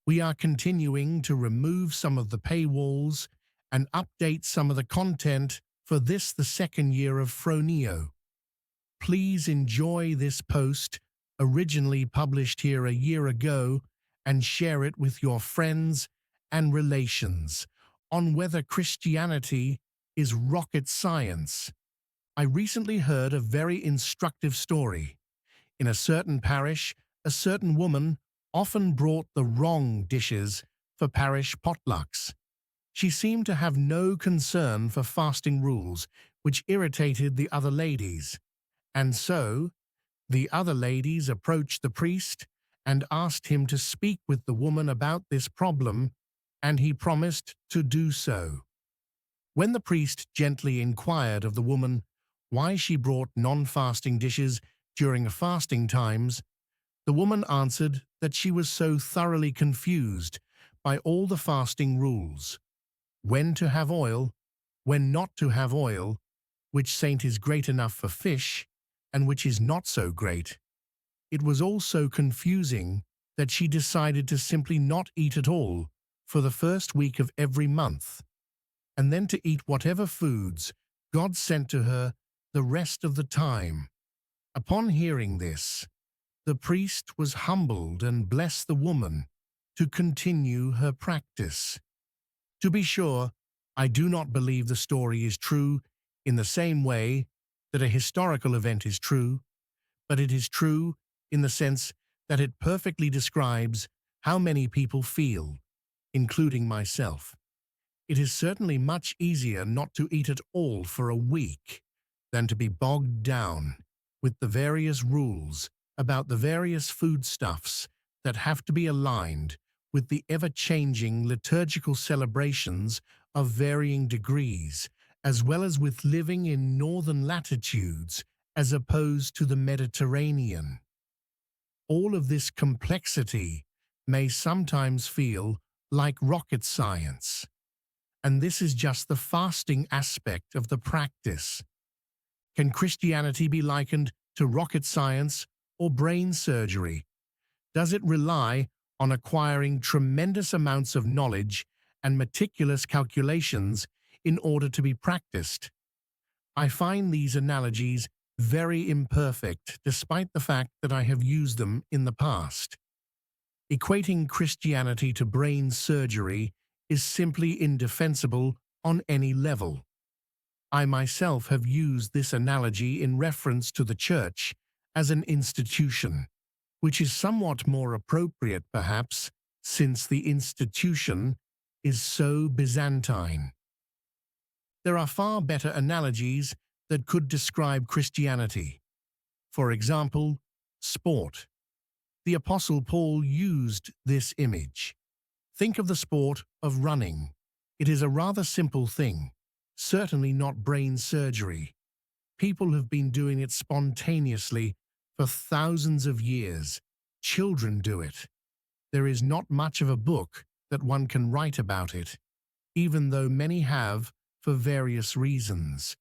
We are continuing to remove some of the paywalls and update some of the content for this, the second year of Phroneo. Please enjoy this post, originally published here a year ago, and share it with your friends and relations on whether Christianity is rocket science. I recently heard a very instructive story. In a certain parish, a certain woman often brought the wrong dishes for parish potlucks. She seemed to have no concern for fasting rules, which irritated the other ladies. And so, the other ladies approached the priest and asked him to speak with the woman about this problem, and he promised to do so. When the priest gently inquired of the woman why she brought non-fasting dishes during fasting times, the woman answered that she was so thoroughly confused by all the fasting rules. When to have oil, when not to have oil, which saint is great enough for fish, and which is not so great. It was all so confusing that she decided to simply not eat at all for the first week of every month, and then to eat whatever foods God sent to her the rest of the time. Upon hearing this, the priest was humbled and blessed the woman to continue her practice. To be sure, I do not believe the story is true in the same way that a historical event is true, but it is true in the sense that it perfectly describes how many people feel, including myself. It is certainly much easier not to eat at all for a week than to be bogged down with the various rules about the various foodstuffs that have to be aligned with the ever-changing liturgical celebrations of varying degrees, as well as with living in northern latitudes as opposed to the Mediterranean. All of this complexity may sometimes feel like rocket science, and this is just the fasting aspect of the practice. Can Christianity be likened to rocket science or brain surgery? Does it rely on acquiring tremendous amounts of knowledge and meticulous calculations in order to be practiced? I find these analogies very imperfect, despite the fact that I have used them in the past. Equating Christianity to brain surgery is simply indefensible on any level. I myself have used this analogy in reference to the Church as an institution, which is somewhat more appropriate perhaps, since the institution is so Byzantine. There are far better analogies that could describe Christianity. For example, sport. The Apostle Paul used this image. Think of the sport of running. It is a rather simple thing, certainly not brain surgery. People have been doing it spontaneously for thousands of years. Children do it. There is not much of a book that one can write about it, even though many have for various reasons.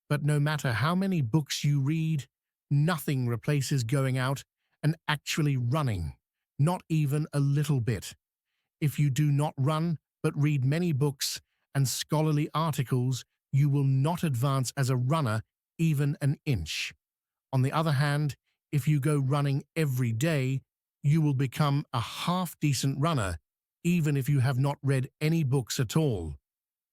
But no matter how many books you read, nothing replaces going out and actually running, not even a little bit. If you do not run but read many books and scholarly articles, you will not advance as a runner even an inch. On the other hand, if you go running every day, you will become a half-decent runner, even if you have not read any books at all.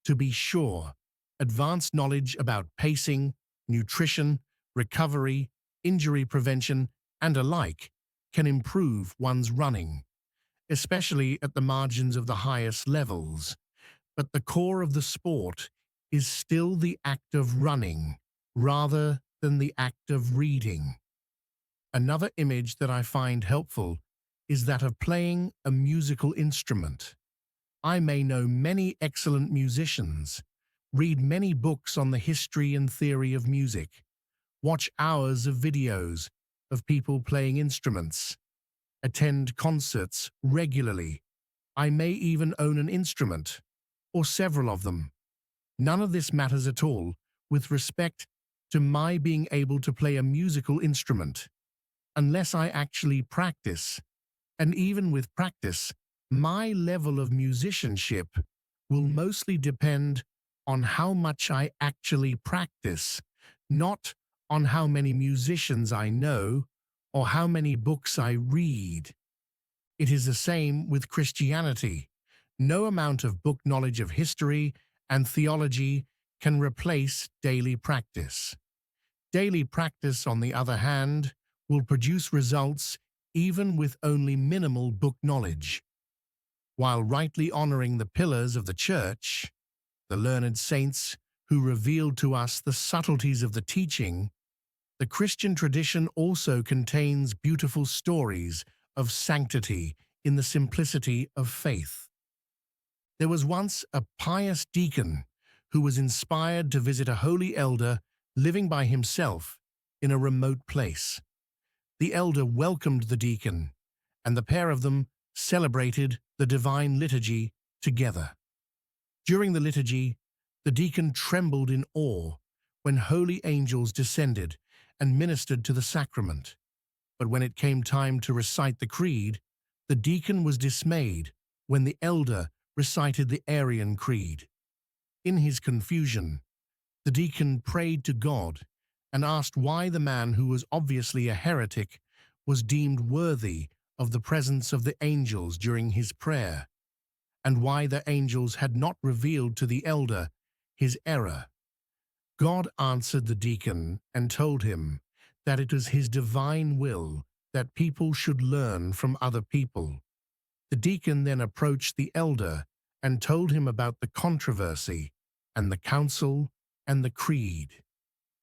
To be sure, advanced knowledge about pacing, nutrition, recovery, injury prevention, and alike can improve one's running, especially at the margins of the highest levels. But the core of the sport is still the act of running, rather than the act of reading. Another image that I find helpful is that of playing a musical instrument. I may know many excellent musicians, read many books on the history and theory of music, watch hours of videos of people playing instruments, attend concerts regularly. I may even own an instrument, or several of them. None of this matters at all with respect to my being able to play a musical instrument, unless I actually practice. And even with practice, My level of musicianship will mostly depend on how much I actually practice, not on how many musicians I know or how many books I read. It is the same with Christianity. No amount of book knowledge of history and theology can replace daily practice. Daily practice, on the other hand, will produce results even with only minimal book knowledge. While rightly honoring the pillars of the Church, the learned saints who revealed to us the subtleties of the teaching, the Christian tradition also contains beautiful stories of sanctity in the simplicity of faith. There was once a pious deacon who was inspired to visit a holy elder living by himself in a remote place. The elder welcomed the deacon, and the pair of them celebrated the divine liturgy together. During the liturgy, the deacon trembled in awe when holy angels descended and ministered to the sacrament. But when it came time to recite the creed, the deacon was dismayed when the elder recited the Arian creed. In his confusion, the deacon prayed to God and asked why the man who was obviously a heretic was deemed worthy of the presence of the angels during his prayer, and why the angels had not revealed to the elder his error. God answered the deacon and told him that it was his divine will that people should learn from other people. The deacon then approached the elder and told him about the controversy and the council and the creed.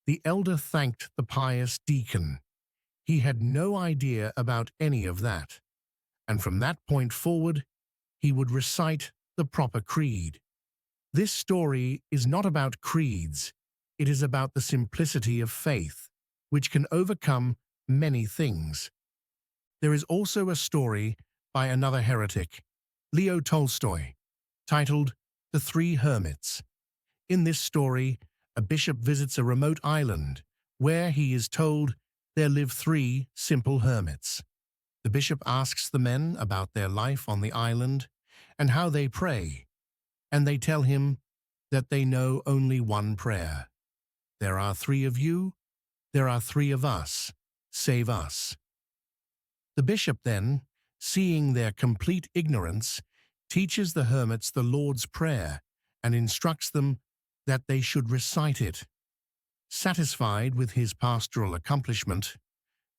The elder thanked the pious deacon. He had no idea about any of that, and from that point forward, he would recite the proper creed. This story is not about creeds, it is about the simplicity of faith, which can overcome many things. There is also a story by another heretic, Leo Tolstoy, titled The Three Hermits. In this story, a bishop visits a remote island where he is told there live three simple hermits. The bishop asks the men about their life on the island and how they pray, and they tell him that they know only one prayer. There are three of you, there are three of us, save us. The bishop then, seeing their complete ignorance, teaches the hermits the Lord's Prayer and instructs them that they should recite it. Satisfied with his pastoral accomplishment,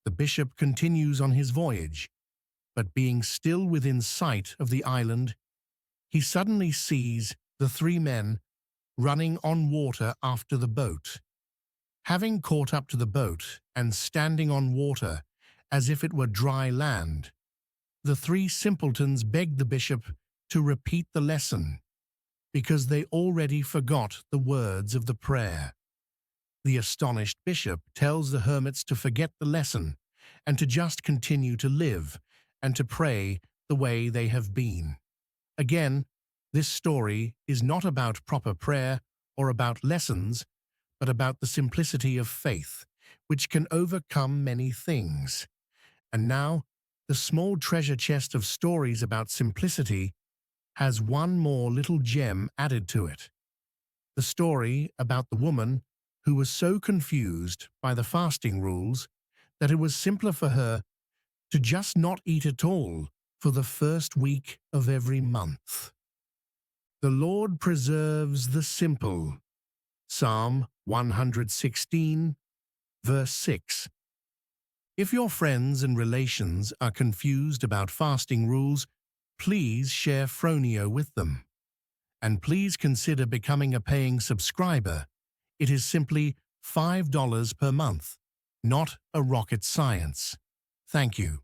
the bishop continues on his voyage, but being still within sight of the island, he suddenly sees the three men running on water after the boat. Having caught up to the boat and standing on water as if it were dry land, the three simpletons begged the bishop to repeat the lesson, because they already forgot the words of the prayer. The astonished bishop tells the hermits to forget the lesson and to just continue to live and to pray the way they have been. Again, this story is not about proper prayer or about lessons, but about the simplicity of faith, which can overcome many things. And now, the small treasure chest of stories about simplicity has one more little gem added to it. The story about the woman who was so confused by the fasting rules that it was simpler for her to just not eat at all for the first week of every month. The Lord preserves the simple. Psalm 116, verse 6. If your friends and relations are confused about fasting rules, please share Phroneo with them. And please consider becoming a paying subscriber. It is simply $5 per month, not a rocket science. Thank you.